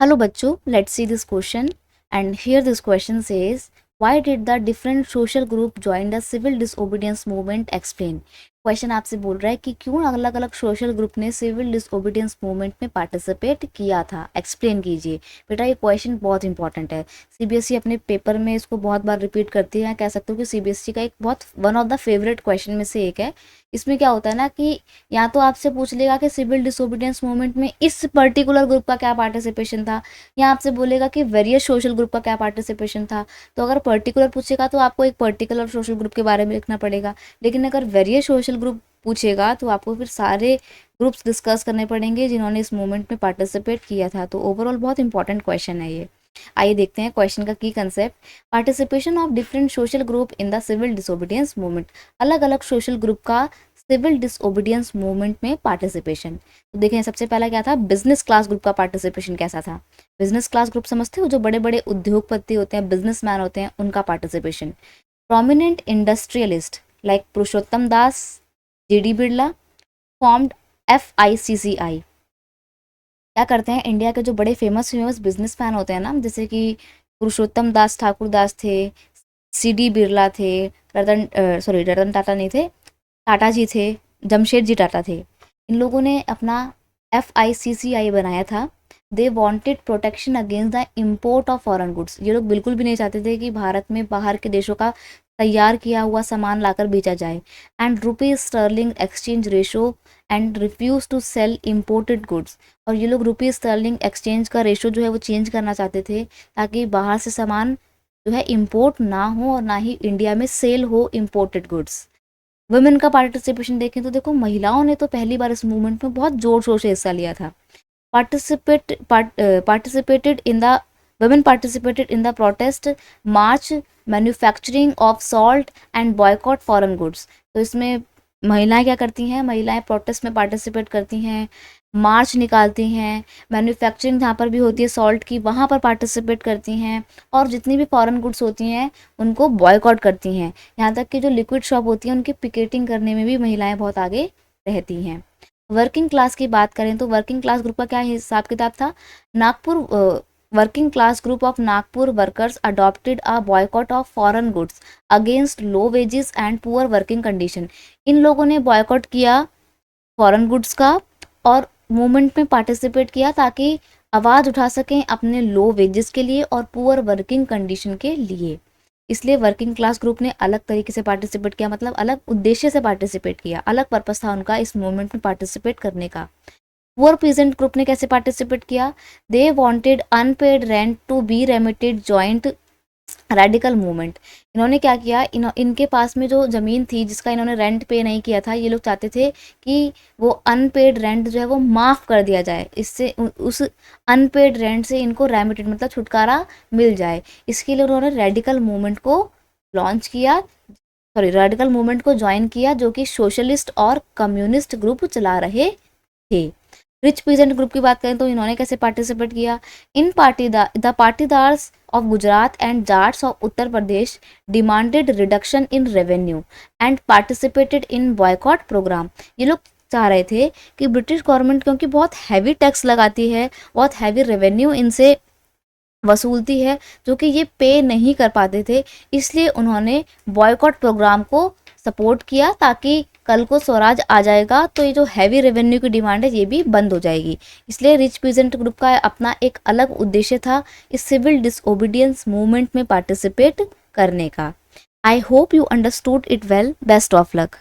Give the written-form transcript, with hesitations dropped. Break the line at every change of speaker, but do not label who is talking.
Hello बच्चों, let's see this question. And here this question says, why did the different social group join the civil disobedience movement? Explain. Question आपसे बोल रहा है कि क्यों अलग अलग सोशल ग्रुप ने सिविल डिसओबीडियंस मूवमेंट में पार्टिसिपेट किया था, एक्सप्लेन कीजिए। बेटा ये क्वेश्चन बहुत इंपॉर्टेंट है, सीबीएसई अपने पेपर में इसको बहुत बार रिपीट करती है। कह सकते हो कि सीबीएसई का एक बहुत one of the favourite question में से एक है। इसमें क्या होता है ना कि या तो आपसे पूछ लेगा कि सिविल डिसोबीडियंस मूवमेंट में इस पर्टिकुलर ग्रुप का क्या पार्टिसिपेशन था, या आपसे बोलेगा कि वेरियस सोशल ग्रुप का क्या पार्टिसिपेशन था। तो अगर पर्टिकुलर पूछेगा तो आपको एक पर्टिकुलर सोशल ग्रुप के बारे में लिखना पड़ेगा, लेकिन अगर वेरियस सोशल ग्रुप पूछेगा तो आपको फिर सारे ग्रुप्स डिस्कस करने पड़ेंगे जिन्होंने इस मूवमेंट में पार्टिसिपेट किया था। तो ओवरऑल बहुत इंपॉर्टेंट क्वेश्चन है ये। आइए देखते हैं क्वेश्चन का की concept. Participation of different social group in the civil disobedience movement, अलग अलग सोशल ग्रुप का सिविल डिसओबीडियंस मूवमेंट में पार्टिसिपेशन। तो देखें सबसे पहला क्या था, बिजनेस क्लास ग्रुप का पार्टिसिपेशन कैसा था। बिजनेस क्लास ग्रुप समझते हो, जो बड़े बड़े उद्योगपति होते हैं, बिजनेसमैन होते हैं, उनका पार्टिसिपेशन। प्रोमिनेंट इंडस्ट्रियलिस्ट लाइक पुरुषोत्तम दास, जीडी बिरला फॉर्म्ड FICCI। क्या करते हैं, इंडिया के जो बड़े फेमस बिजनेसमैन होते हैं ना, जैसे कि पुरुषोत्तम दास ठाकुर दास थे, CD बिरला थे, रतन टाटा नहीं थे, टाटा जी थे, जमशेद जी टाटा थे। इन लोगों ने अपना FICCI बनाया था। They wanted protection against the import of foreign goods. ये लोग बिल्कुल भी नहीं चाहते थे कि भारत में बाहर के देशों का तैयार किया हुआ सामान लाकर बेचा जाए। And rupees sterling exchange ratio and refuse to sell imported goods. और ये लोग रुपीज स्टर्लिंग एक्सचेंज का रेशो जो है वो चेंज करना चाहते थे, ताकि बाहर से सामान जो है इम्पोर्ट ना हो और ना ही इंडिया में सेल हो इम्पोर्टेड गुड्स। वुमेन का पार्टिसिपेशन देखें तो देखो, महिलाओं ने तो पहली बार इस मूवमेंट में बहुत जोर शोर से हिस्सा लिया था। Participated in the women participated in the protest march, manufacturing of salt and boycott foreign goods। तो इसमें महिलाएं क्या करती हैं, महिलाएं प्रोटेस्ट में पार्टिसिपेट करती हैं, मार्च निकालती हैं, मैन्युफैक्चरिंग जहाँ पर भी होती है सॉल्ट की वहाँ पर पार्टिसिपेट करती हैं, और जितनी भी फॉरेन गुड्स होती हैं उनको बॉयकॉट करती हैं। यहाँ तक कि जो लिक्विड शॉप होती है उनकी पिकेटिंग करने में भी महिलाएं बहुत आगे रहती हैं। वर्किंग क्लास की बात करें तो वर्किंग क्लास ग्रुप का क्या हिसाब किताब था। Nagpur working class group of Nagpur workers adopted a boycott of foreign goods against low wages and poor working condition. इन लोगों ने बॉयकॉट किया फॉरेन गुड्स का और मूवमेंट में पार्टिसिपेट किया, ताकि आवाज़ उठा सकें अपने लो वेजेस के लिए और पुअर वर्किंग कंडीशन के लिए। इसलिए वर्किंग क्लास ग्रुप ने अलग तरीके से पार्टिसिपेट किया, मतलब अलग उद्देश्य से पार्टिसिपेट किया, अलग पर्पस था उनका इस मूवमेंट में पार्टिसिपेट करने का। पुअर पीजेंट ग्रुप ने कैसे पार्टिसिपेट किया, they wanted unpaid rent to be remitted joint radical movement. इन्होंने क्या किया, इनके पास में जो ज़मीन थी जिसका इन्होंने रेंट पे नहीं किया था, ये लोग चाहते थे कि वो अनपेड रेंट जो है वो माफ़ कर दिया जाए, इससे उस अनपेड रेंट से इनको रेमिटेड मतलब छुटकारा मिल जाए। इसके लिए उन्होंने रेडिकल मूवमेंट को लॉन्च किया, रेडिकल मूवमेंट को ज्वाइन किया, जो कि सोशलिस्ट और कम्युनिस्ट ग्रुप चला रहे थे। रिच पीजेंट ग्रुप की बात करें तो इन्होंने कैसे पार्टिसिपेट किया। In the Patidars of Gujarat and Jats of Uttar Pradesh demanded reduction in revenue and participated in boycott programme. ये लोग चाह रहे थे कि ब्रिटिश गवर्नमेंट क्योंकि बहुत हैवी टैक्स लगाती है, बहुत हैवी रेवेन्यू इनसे वसूलती है, जो कि ये पे नहीं कर पाते थे, इसलिए उन्होंने बॉयकॉट प्रोग्राम को सपोर्ट किया, ताकि कल को स्वराज आ जाएगा तो ये जो हैवी रेवेन्यू की डिमांड है ये भी बंद हो जाएगी। इसलिए रिच पीजेंट ग्रुप का अपना एक अलग उद्देश्य था इस सिविल डिसओबीडियंस मूवमेंट में पार्टिसिपेट करने का। I hope you understood it well. Best of luck.